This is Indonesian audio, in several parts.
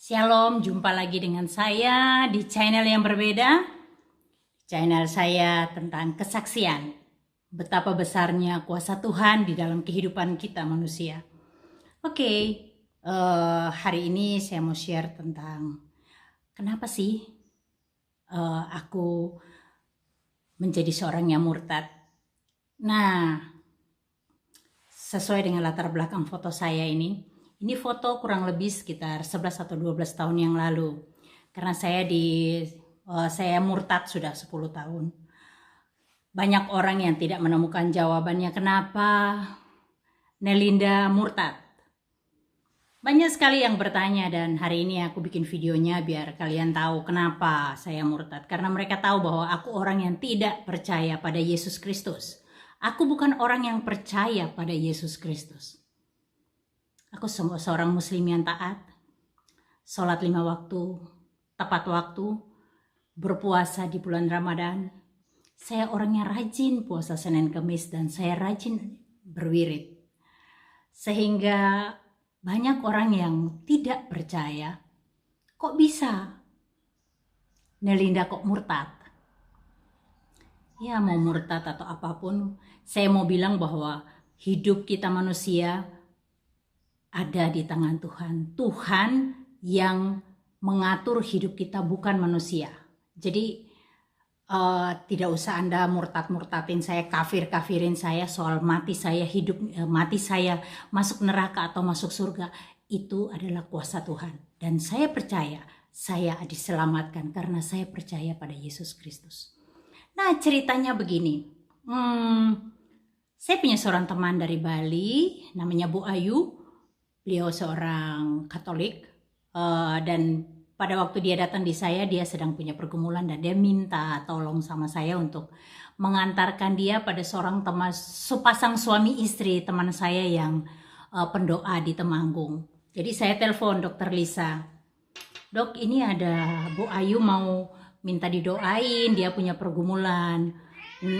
Shalom, jumpa lagi dengan saya di channel yang berbeda. Channel saya tentang kesaksian. Betapa besarnya kuasa Tuhan di dalam kehidupan kita manusia. Oke, hari ini saya mau share tentang kenapa sih aku menjadi seorang yang murtad. Nah, sesuai dengan latar belakang foto saya ini foto kurang lebih sekitar 11 atau 12 tahun yang lalu. Karena saya murtad sudah 10 tahun. Banyak orang yang tidak menemukan jawabannya kenapa Nelinda murtad. Banyak sekali yang bertanya dan hari ini aku bikin videonya biar kalian tahu kenapa saya murtad. Karena mereka tahu bahwa aku orang yang tidak percaya pada Yesus Kristus. Aku bukan orang yang percaya pada Yesus Kristus. Aku seorang muslim yang taat, sholat 5 waktu, tepat waktu, berpuasa di bulan Ramadan. Saya orang yang rajin puasa Senin Kemis dan saya rajin berwirid. Sehingga banyak orang yang tidak percaya, kok bisa Nelinda kok murtad? Ya mau murtad atau apapun, saya mau bilang bahwa hidup kita manusia ada di tangan Tuhan. Tuhan yang mengatur hidup kita, bukan manusia. Jadi tidak usah Anda murtad-murtadin saya, kafir-kafirin saya soal mati saya hidup, mati saya masuk neraka atau masuk surga. Itu adalah kuasa Tuhan. Dan saya percaya saya diselamatkan karena saya percaya pada Yesus Kristus. Nah, ceritanya begini. Saya punya seorang teman dari Bali, namanya Bu Ayu. Beliau seorang Katolik, dan pada waktu dia datang di saya, dia sedang punya pergumulan dan dia minta tolong sama saya untuk mengantarkan dia pada seorang teman, sepasang suami istri teman saya yang pendoa di Temanggung. Jadi saya telepon Dokter Lisa. Dok, ini ada Bu Ayu mau minta didoain, dia punya pergumulan.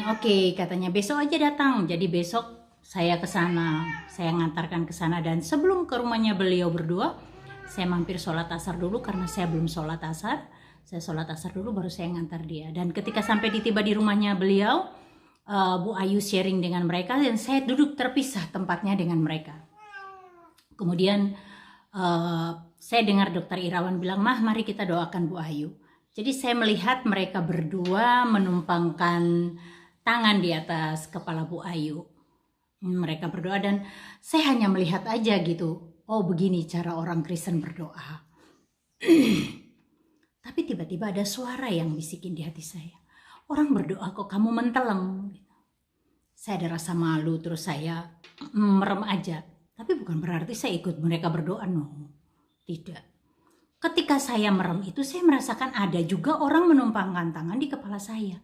Oke, katanya besok aja datang. Jadi besok saya ke sana, saya ngantarkan ke sana dan sebelum ke rumahnya beliau berdua, saya mampir sholat asar dulu karena saya belum sholat asar. Saya sholat asar dulu baru saya ngantar dia. Dan ketika sampai tiba di rumahnya beliau, Bu Ayu sharing dengan mereka dan saya duduk terpisah tempatnya dengan mereka. Kemudian saya dengar Dokter Irawan bilang, "Mah, mari kita doakan Bu Ayu." Jadi saya melihat mereka berdua menumpangkan tangan di atas kepala Bu Ayu. Mereka berdoa dan saya hanya melihat aja gitu. Oh, begini cara orang Kristen berdoa. Tapi tiba-tiba ada suara yang bisikin di hati saya. Orang berdoa kok kamu menteleng. Saya ada rasa malu terus saya merem aja. Tapi bukan berarti saya ikut mereka berdoa, no. Tidak. Ketika saya merem itu saya merasakan ada juga orang menumpangkan tangan di kepala saya.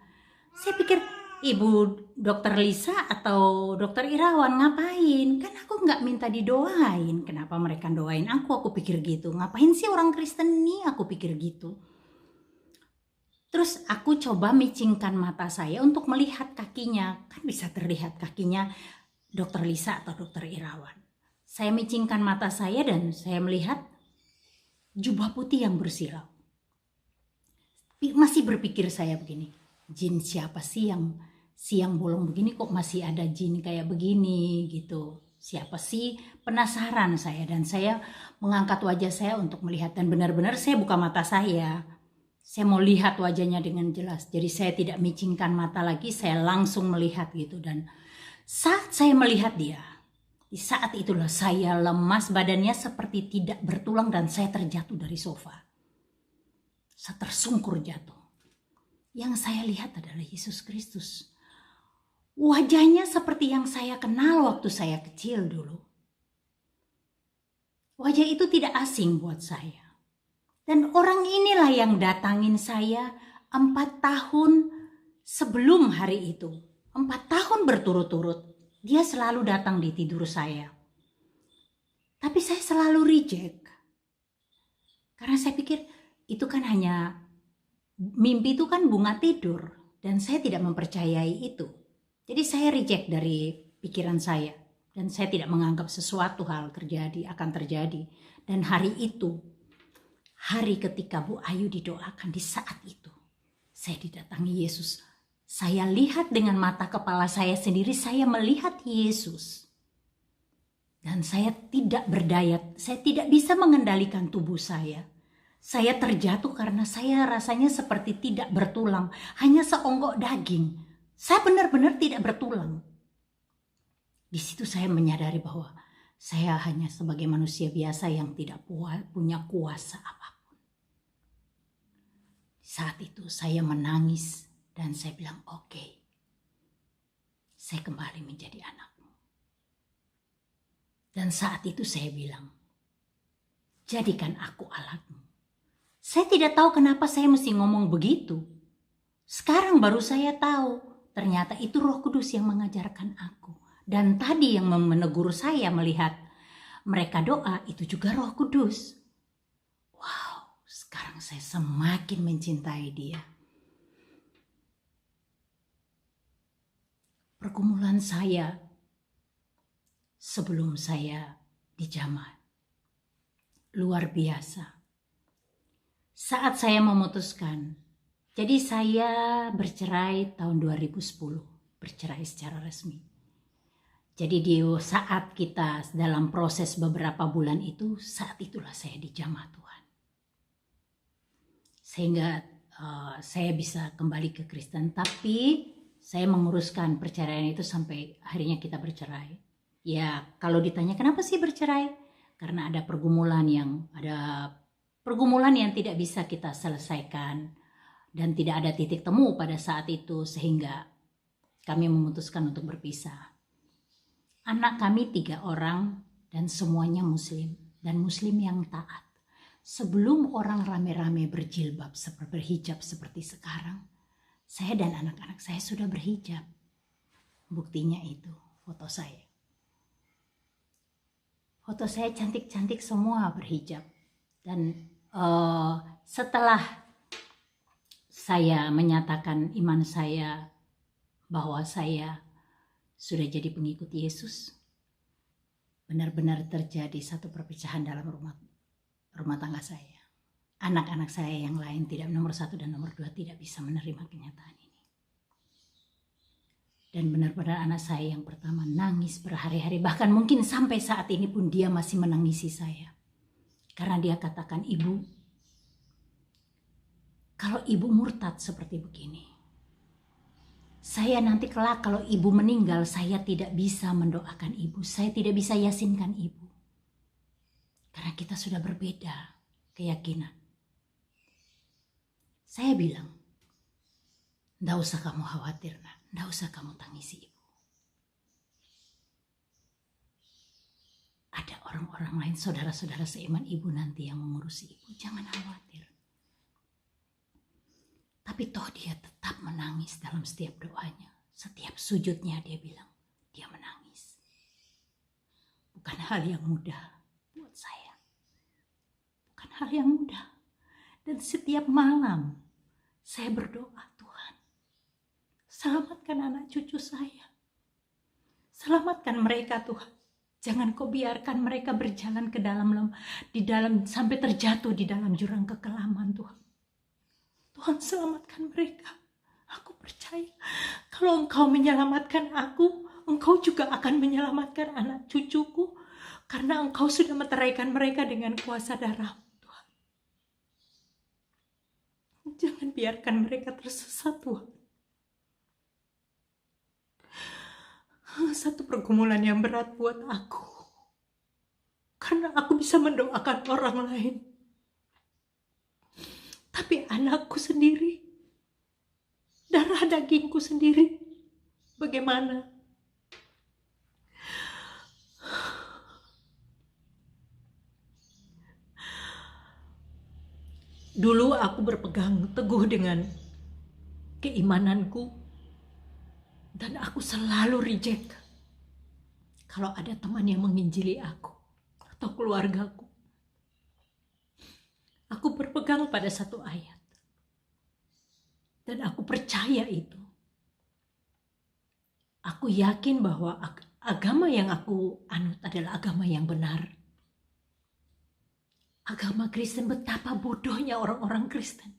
Saya pikir, Ibu Dokter Lisa atau Dokter Irawan ngapain? Kan aku nggak minta didoain. Kenapa mereka doain aku? Aku pikir gitu. Ngapain sih orang Kristen nih? Aku pikir gitu. Terus aku coba micingkan mata saya untuk melihat kakinya. Kan bisa terlihat kakinya Dokter Lisa atau Dokter Irawan. Saya micingkan mata saya dan saya melihat jubah putih yang bersilau. Masih berpikir saya begini. Jin siapa sih yang siang bolong begini kok masih ada jin kayak begini gitu. Siapa sih? Penasaran saya dan saya mengangkat wajah saya untuk melihat dan benar-benar saya buka mata saya. Saya mau lihat wajahnya dengan jelas. Jadi saya tidak micingkan mata lagi, saya langsung melihat gitu dan saat saya melihat dia, di saat itulah saya lemas, badannya seperti tidak bertulang dan saya terjatuh dari sofa. Saya tersungkur jatuh. Yang saya lihat adalah Yesus Kristus. Wajahnya seperti yang saya kenal waktu saya kecil dulu. Wajah itu tidak asing buat saya. Dan orang inilah yang datangin saya 4 tahun sebelum hari itu. 4 tahun berturut-turut. Dia selalu datang di tidur saya. Tapi saya selalu reject. Karena saya pikir itu kan hanya mimpi, itu kan bunga tidur dan saya tidak mempercayai itu. Jadi saya reject dari pikiran saya dan saya tidak menganggap sesuatu hal akan terjadi. Dan hari itu hari ketika Bu Ayu didoakan, di saat itu saya didatangi Yesus. Saya lihat dengan mata kepala saya sendiri, saya melihat Yesus. Dan saya tidak berdaya, saya tidak bisa mengendalikan tubuh saya. Saya terjatuh karena saya rasanya seperti tidak bertulang, hanya seonggok daging. Saya benar-benar tidak bertulang. Di situ saya menyadari bahwa saya hanya sebagai manusia biasa yang tidak punya kuasa apapun. Saat itu saya menangis dan saya bilang, oke, saya kembali menjadi anakmu. Dan saat itu saya bilang, jadikan aku alatmu. Saya tidak tahu kenapa saya mesti ngomong begitu. Sekarang baru saya tahu, ternyata itu Roh Kudus yang mengajarkan aku. Dan tadi yang menegur saya melihat mereka doa, itu juga Roh Kudus. Wow, sekarang saya semakin mencintai dia. Pergumulan saya sebelum saya dijamah luar biasa. Saat saya memutuskan, jadi saya bercerai tahun 2010, bercerai secara resmi. Jadi di saat kita dalam proses beberapa bulan itu, saat itulah saya dijamah Tuhan. Sehingga saya bisa kembali ke Kristen, tapi saya menguruskan perceraian itu sampai akhirnya kita bercerai. Ya, kalau ditanya kenapa sih bercerai? Karena ada pergumulan yang tidak bisa kita selesaikan dan tidak ada titik temu pada saat itu, sehingga kami memutuskan untuk berpisah. Anak kami 3 orang dan semuanya muslim, dan muslim yang taat. Sebelum orang rame-rame berjilbab, berhijab seperti sekarang, saya dan anak-anak saya sudah berhijab. Buktinya itu foto saya. Foto saya cantik-cantik semua berhijab. Dan setelah saya menyatakan iman saya bahwa saya sudah jadi pengikut Yesus, benar-benar terjadi satu perpecahan dalam rumah tangga saya. Anak-anak saya yang lain, tidak nomor 1 dan nomor 2, tidak bisa menerima kenyataan ini. Dan benar-benar anak saya yang pertama nangis berhari-hari, bahkan mungkin sampai saat ini pun dia masih menangisi saya. Karena dia katakan, ibu, kalau ibu murtad seperti begini, saya nanti kelak kalau ibu meninggal, saya tidak bisa mendoakan ibu, saya tidak bisa yasinkan ibu. Karena kita sudah berbeda keyakinan. Saya bilang, nggak usah kamu khawatir, nak. Nggak usah kamu tangisi ibu. Ada orang-orang lain, saudara-saudara seiman ibu nanti yang mengurusi ibu. Jangan khawatir. Tapi toh dia tetap menangis dalam setiap doanya. Setiap sujudnya dia bilang, dia menangis. Bukan hal yang mudah buat saya. Bukan hal yang mudah. Dan setiap malam saya berdoa, Tuhan, selamatkan anak cucu saya. Selamatkan mereka, Tuhan. Jangan kau biarkan mereka berjalan ke dalam sampai terjatuh di dalam jurang kekelaman, Tuhan. Tuhan, selamatkan mereka. Aku percaya kalau Engkau menyelamatkan aku, Engkau juga akan menyelamatkan anak cucuku, karena Engkau sudah meteraikan mereka dengan kuasa darah, Tuhan. Jangan biarkan mereka tersesat, Tuhan. Satu pergumulan yang berat buat aku, karena aku bisa mendoakan orang lain, tapi anakku sendiri, darah dagingku sendiri, bagaimana? Dulu aku berpegang teguh dengan keimananku, dan aku selalu reject kalau ada teman yang menginjili aku atau keluargaku. Aku berpegang pada satu ayat, dan aku percaya itu. Aku yakin bahwa agama yang aku anut adalah agama yang benar. agama Kristen, betapa bodohnya orang-orang Kristen.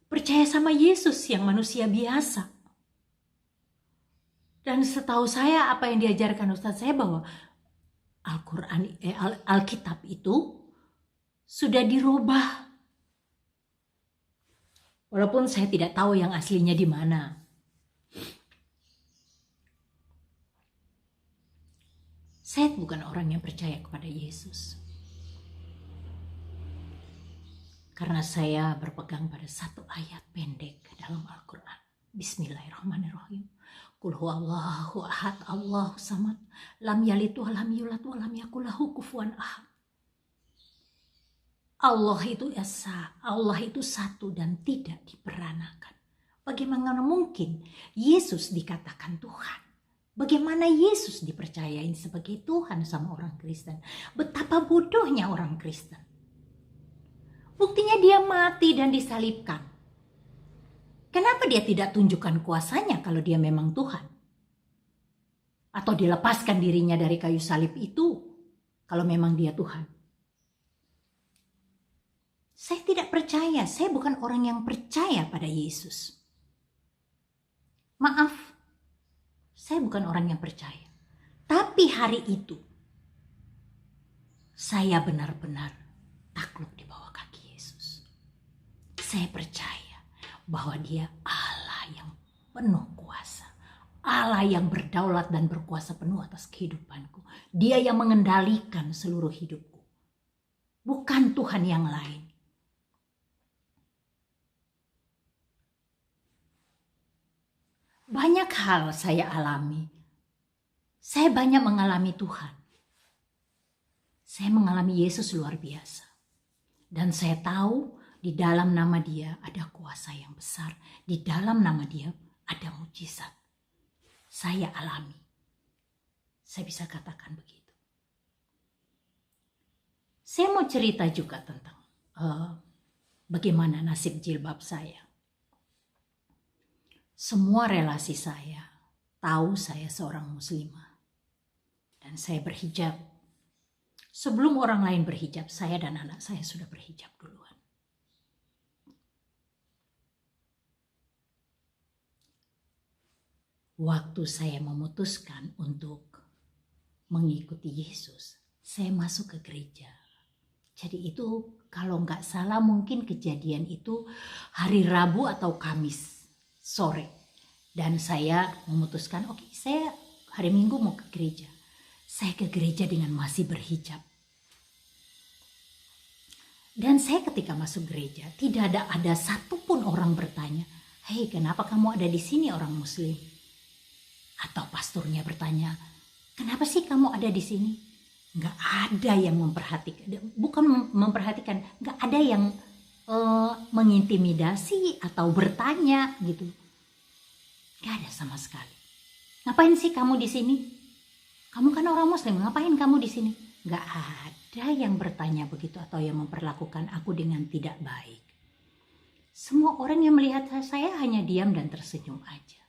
Percaya sama Yesus yang manusia biasa. Dan setahu saya apa yang diajarkan Ustadz saya bahwa Al-Quran, Alkitab itu sudah dirubah. Walaupun saya tidak tahu yang aslinya di mana. Saya bukan orang yang percaya kepada Yesus. Karena saya berpegang pada satu ayat pendek dalam Al-Quran. Bismillahirrahmanirrahim. Qul huwallahu ahad, Allahu samad, lam yalid wa lam yulad wa lam yakul lahu kufuwan ahad. Allah itu esa, Allah itu satu dan tidak diperanakan. Bagaimana mungkin Yesus dikatakan Tuhan? Bagaimana Yesus dipercayain sebagai Tuhan sama orang Kristen? Betapa bodohnya orang Kristen. Buktinya dia mati dan disalibkan. Kenapa dia tidak tunjukkan kuasanya kalau dia memang Tuhan? Atau dilepaskan dirinya dari kayu salib itu kalau memang dia Tuhan? Saya tidak percaya, saya bukan orang yang percaya pada Yesus. Maaf, saya bukan orang yang percaya. Tapi hari itu, saya benar-benar takluk di bawah kaki Yesus. Saya percaya bahwa dia Allah yang penuh kuasa. Allah yang berdaulat dan berkuasa penuh atas kehidupanku. Dia yang mengendalikan seluruh hidupku. Bukan Tuhan yang lain. Banyak hal saya alami. Saya banyak mengalami Tuhan. Saya mengalami Yesus luar biasa. Dan saya tahu di dalam nama Dia ada kuasa yang besar. Di dalam nama Dia ada mujizat. Saya alami. Saya bisa katakan begitu. Saya mau cerita juga tentang bagaimana nasib jilbab saya. Semua relasi saya tahu saya seorang muslimah. Dan saya berhijab. Sebelum orang lain berhijab, saya dan anak saya sudah berhijab duluan. Waktu saya memutuskan untuk mengikuti Yesus, saya masuk ke gereja. Jadi itu kalau nggak salah mungkin kejadian itu hari Rabu atau Kamis sore. Dan saya memutuskan, oke, saya hari Minggu mau ke gereja. Saya ke gereja dengan masih berhijab. Dan saya ketika masuk gereja, tidak ada satupun orang bertanya, hei, kenapa kamu ada di sini orang muslim? Atau pastornya bertanya, kenapa sih kamu ada di sini? Nggak ada yang memperhatikan, bukan memperhatikan, nggak ada yang mengintimidasi atau bertanya gitu. Nggak ada sama sekali. Ngapain sih kamu di sini? Kamu kan orang muslim, ngapain kamu di sini? Nggak ada yang bertanya begitu atau yang memperlakukan aku dengan tidak baik. Semua orang yang melihat saya hanya diam dan tersenyum aja.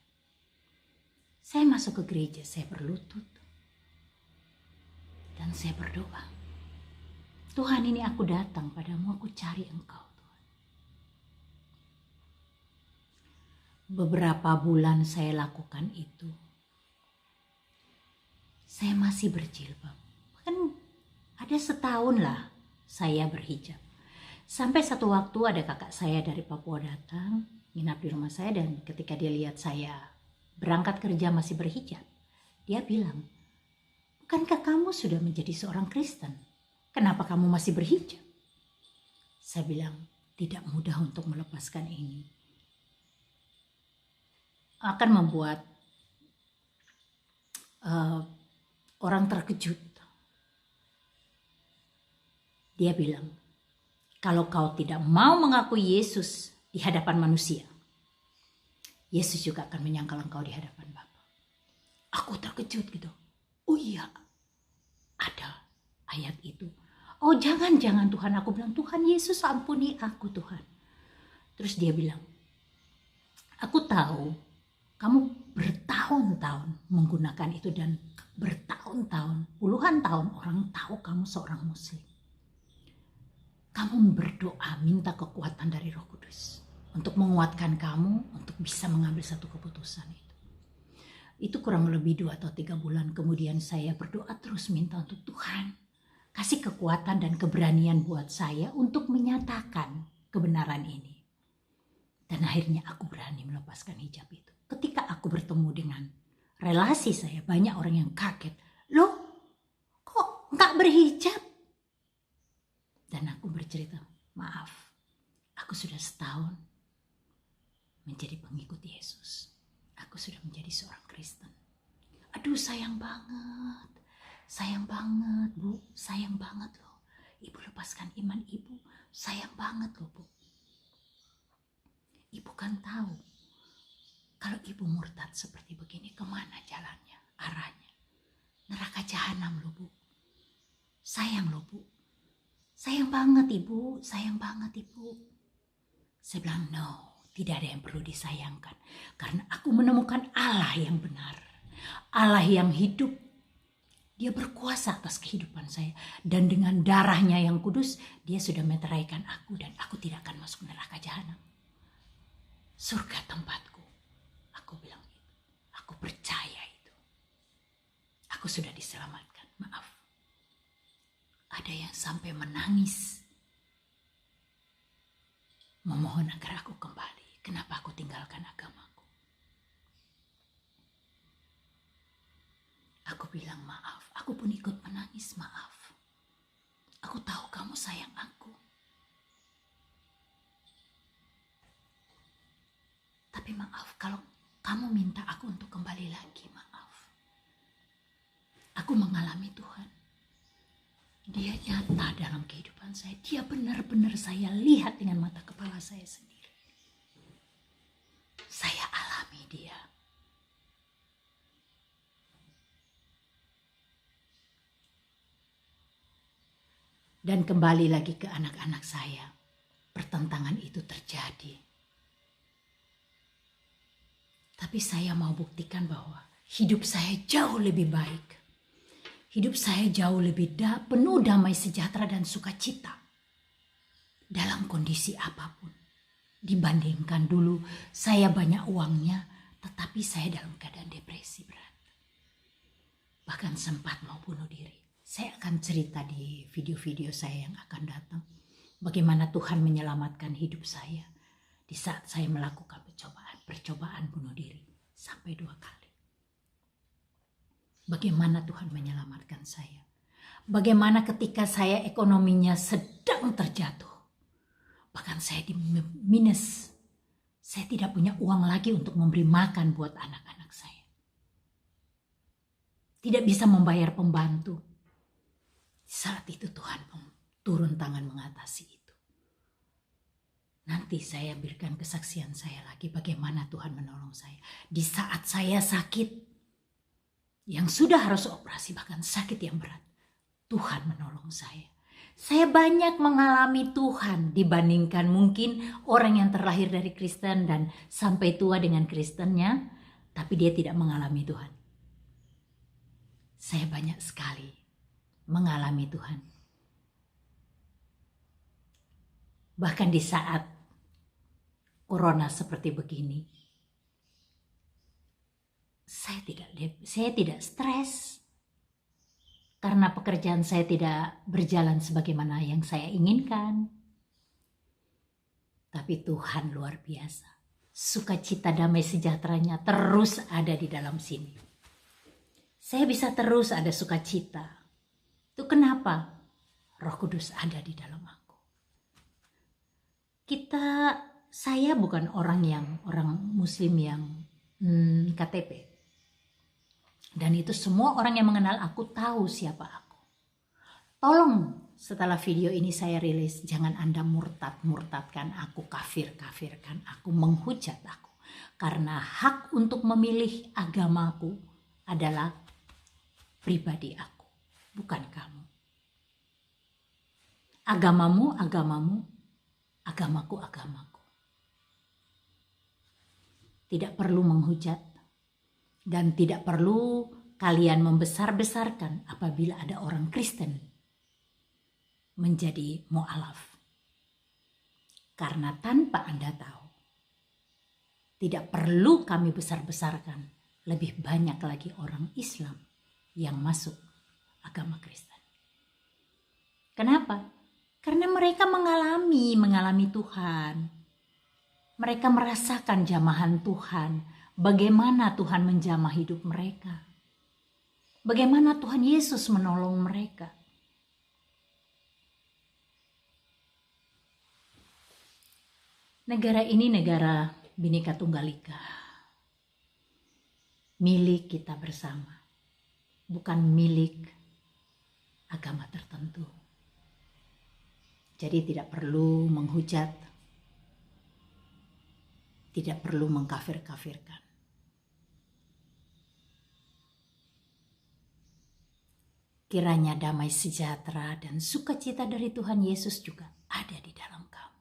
Saya masuk ke gereja, saya berlutut. Dan saya berdoa. Tuhan, ini aku datang padamu, aku cari Engkau. Beberapa bulan saya lakukan itu. Saya masih berjilbab. Kan ada setahun lah saya berhijab. Sampai satu waktu ada kakak saya dari Papua datang, nginap di rumah saya, dan ketika dia lihat saya berangkat kerja masih berhijab, dia bilang, bukankah kamu sudah menjadi seorang Kristen? Kenapa kamu masih berhijab? Saya bilang, tidak mudah untuk melepaskan ini. Akan membuat orang terkejut. Dia bilang, kalau kau tidak mau mengakui Yesus di hadapan manusia, Yesus juga akan menyangkal engkau di hadapan Bapa. Aku terkejut gitu. Oh iya, ada ayat itu. Oh jangan Tuhan. Aku bilang, Tuhan Yesus ampuni aku Tuhan. Terus dia bilang, aku tahu kamu bertahun-tahun menggunakan itu dan bertahun-tahun, puluhan tahun orang tahu kamu seorang muslim. kamu berdoa minta kekuatan dari Roh Kudus untuk menguatkan kamu untuk bisa mengambil satu keputusan itu. Itu kurang lebih 2 atau 3 bulan kemudian saya berdoa terus minta untuk Tuhan kasih kekuatan dan keberanian buat saya untuk menyatakan kebenaran ini. Dan akhirnya aku berani melepaskan hijab itu. Ketika aku bertemu dengan relasi saya, banyak orang yang kaget. Loh, kok nggak berhijab? Dan aku bercerita, maaf, aku sudah setahun menjadi pengikut Yesus. Aku sudah menjadi seorang Kristen. Aduh, sayang banget. Sayang banget, Bu. Sayang banget loh. Ibu lepaskan iman ibu. Sayang banget loh, Bu. Ibu kan tahu. Kalau ibu murtad seperti begini, kemana jalannya, arahnya? Neraka jahanam loh, Bu. Sayang loh, Bu. Sayang banget, Ibu. Sayang banget, Ibu. Saya bilang, no. Tidak ada yang perlu disayangkan. Karena aku menemukan Allah yang benar. Allah yang hidup. Dia berkuasa atas kehidupan saya. Dan dengan darahnya yang kudus, dia sudah meteraikan aku. Dan aku tidak akan masuk neraka jahanam. Surga tempatku. Aku bilang itu. Aku percaya itu. Aku sudah diselamatkan. Maaf. Ada yang sampai menangis. Memohon agar aku kembali. Kenapa aku tinggalkan agamaku? Aku bilang maaf. Aku pun ikut menangis, maaf. Aku tahu kamu sayang aku. Tapi maaf, kalau kamu minta aku untuk kembali lagi, maaf. Aku mengalami Tuhan. Dia nyata dalam kehidupan saya. Dia benar-benar saya lihat dengan mata kepala saya sendiri. Saya alami dia. Dan kembali lagi ke anak-anak saya. Pertentangan itu terjadi. Tapi saya mau buktikan bahwa hidup saya jauh lebih baik. Hidup saya jauh lebih penuh damai sejahtera dan sukacita. Dalam kondisi apapun. Dibandingkan dulu saya banyak uangnya, tetapi saya dalam keadaan depresi berat. Bahkan sempat mau bunuh diri. Saya akan cerita di video-video saya yang akan datang. Bagaimana Tuhan menyelamatkan hidup saya di saat saya melakukan percobaan bunuh diri sampai 2 kali. Bagaimana Tuhan menyelamatkan saya. Bagaimana ketika saya ekonominya sedang terjatuh. Bahkan saya di minus. Saya tidak punya uang lagi untuk memberi makan buat anak-anak saya. Tidak bisa membayar pembantu. Saat itu Tuhan turun tangan mengatasi itu. Nanti saya berikan kesaksian saya lagi bagaimana Tuhan menolong saya. Di saat saya sakit, yang sudah harus operasi bahkan sakit yang berat, Tuhan menolong saya. Saya banyak mengalami Tuhan dibandingkan mungkin orang yang terlahir dari Kristen dan sampai tua dengan Kristennya, tapi dia tidak mengalami Tuhan. Saya banyak sekali mengalami Tuhan. Bahkan di saat corona seperti begini, saya tidak stres karena pekerjaan saya tidak berjalan sebagaimana yang saya inginkan. Tapi Tuhan luar biasa. Sukacita damai sejahteranya terus ada di dalam sini. Saya bisa terus ada sukacita. Itu kenapa? Roh Kudus ada di dalam aku. Saya bukan orang Muslim yang KTP. Dan itu semua orang yang mengenal aku tahu siapa aku. Tolong setelah video ini saya rilis, jangan Anda murtadkan aku, kafirkan aku, menghujat aku. Karena hak untuk memilih agamaku adalah pribadi aku. Bukan kamu. Agamamu, agamaku. Tidak perlu menghujat dan tidak perlu kalian membesar-besarkan apabila ada orang Kristen menjadi mu'alaf. Karena tanpa Anda tahu, tidak perlu kami besar-besarkan, lebih banyak lagi orang Islam yang masuk agama Kristen. Kenapa? Karena mereka mengalami Tuhan. Mereka merasakan jamahan Tuhan, bagaimana Tuhan menjamah hidup mereka. Bagaimana Tuhan Yesus menolong mereka. Negara ini negara Bhinneka Tunggal Ika. Milik kita bersama. Bukan milik agama tertentu. Jadi tidak perlu menghujat. Tidak perlu mengkafir-kafirkan. Kiranya damai sejahtera dan sukacita dari Tuhan Yesus juga ada di dalam kamu.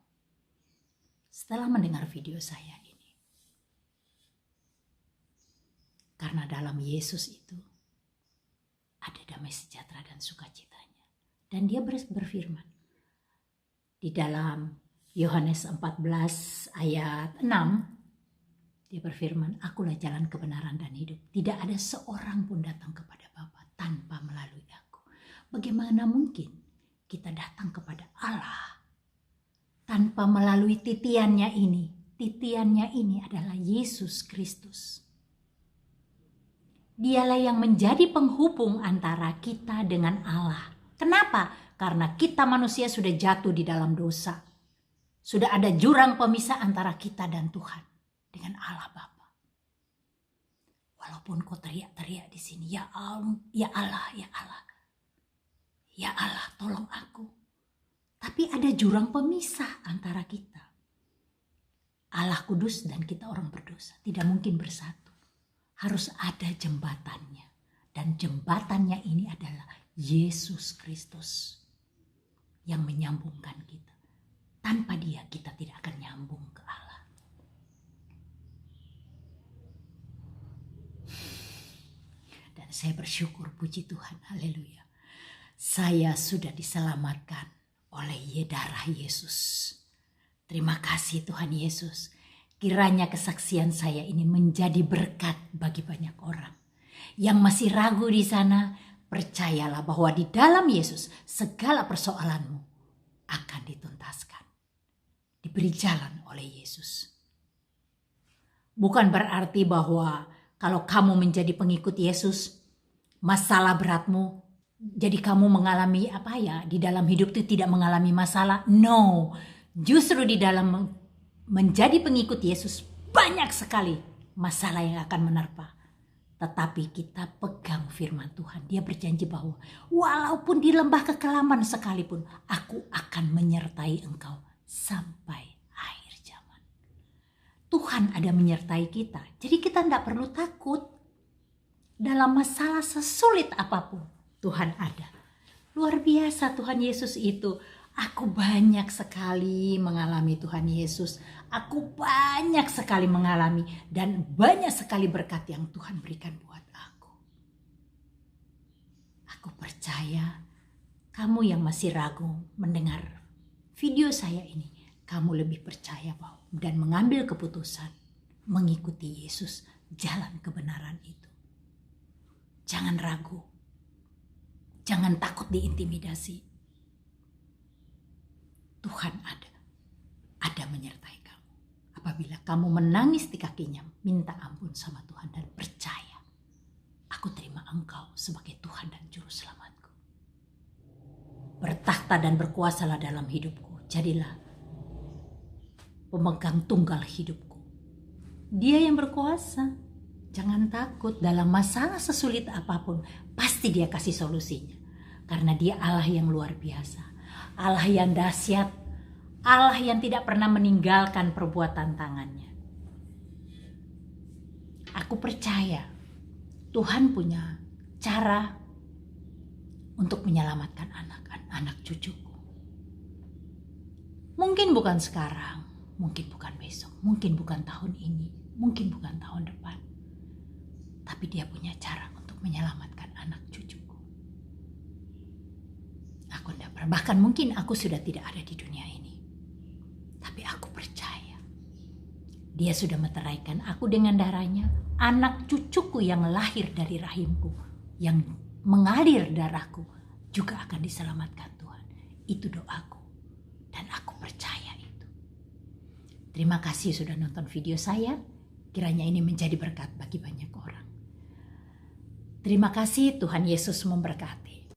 Setelah mendengar video saya ini. Karena dalam Yesus itu ada damai sejahtera dan sukacitanya. Dan dia berfirman. Di dalam Yohanes 14 ayat 6. Dia berfirman, akulah jalan kebenaran dan hidup. Tidak ada seorang pun datang kepada Bapa tanpa melalui aku. Bagaimana mungkin kita datang kepada Allah tanpa melalui titiannya ini? Titiannya ini adalah Yesus Kristus. Dialah yang menjadi penghubung antara kita dengan Allah. Kenapa? Karena kita manusia sudah jatuh di dalam dosa. Sudah ada jurang pemisah antara kita dan Tuhan. Dengan Allah Bapa. Walaupun kau teriak-teriak di sini, ya Allah, ya Allah, ya Allah. Ya Allah, tolong aku. Tapi ada jurang pemisah antara kita. Allah kudus dan kita orang berdosa. Tidak mungkin bersatu. Harus ada jembatannya. Dan jembatannya ini adalah Yesus Kristus. Yang menyambungkan kita. Tanpa dia kita tidak akan nyambung ke Allah. Dan saya bersyukur, puji Tuhan. Haleluya. Saya sudah diselamatkan oleh darah Yesus. Terima kasih Tuhan Yesus. Kiranya kesaksian saya ini menjadi berkat bagi banyak orang. Yang masih ragu di sana, percayalah bahwa di dalam Yesus segala persoalanmu akan dituntaskan. Diberi jalan oleh Yesus. Bukan berarti bahwa kalau kamu menjadi pengikut Yesus, masalah beratmu, jadi kamu mengalami di dalam hidup itu tidak mengalami masalah. No, justru di dalam menjadi pengikut Yesus banyak sekali masalah yang akan menerpa. Tetapi kita pegang firman Tuhan. Dia berjanji bahwa walaupun di lembah kekelaman sekalipun, aku akan menyertai engkau sampai akhir zaman. Tuhan ada menyertai kita. Jadi kita tidak perlu takut. Dalam masalah sesulit apapun, Tuhan ada. Luar biasa Tuhan Yesus itu. Aku banyak sekali mengalami Tuhan Yesus. Aku banyak sekali mengalami dan banyak sekali berkat yang Tuhan berikan buat aku. Aku percaya kamu yang masih ragu mendengar video saya ini, kamu lebih percaya bahwa dan mengambil keputusan mengikuti Yesus, jalan kebenaran itu. Jangan ragu. Jangan takut diintimidasi. Tuhan ada menyertai kamu. Apabila kamu menangis di kakinya, minta ampun sama Tuhan dan percaya, aku terima engkau sebagai Tuhan dan Juru Selamatku. Bertakhta dan berkuasalah dalam hidupku. Jadilah pemegang tunggal hidupku. Dia yang berkuasa. Jangan takut dalam masalah sesulit apapun. Pasti dia kasih solusinya. Karena dia Allah yang luar biasa. Allah yang dahsyat, Allah yang tidak pernah meninggalkan perbuatan tangannya. Aku percaya Tuhan punya cara untuk menyelamatkan anak cucuku. Mungkin bukan sekarang, mungkin bukan besok, mungkin bukan tahun ini, mungkin bukan tahun depan. Tapi dia punya cara untuk menyelamatkan anak cucuku. Aku tidak pernah, bahkan mungkin aku sudah tidak ada di dunia ini. Tapi aku percaya dia sudah meteraikan aku dengan darahnya. Anak cucuku yang lahir dari rahimku, yang mengalir darahku, juga akan diselamatkan Tuhan. Itu doaku dan aku percaya itu. Terima kasih sudah nonton video saya. Kiranya ini menjadi berkat bagi banyak orang. Terima kasih, Tuhan Yesus memberkati.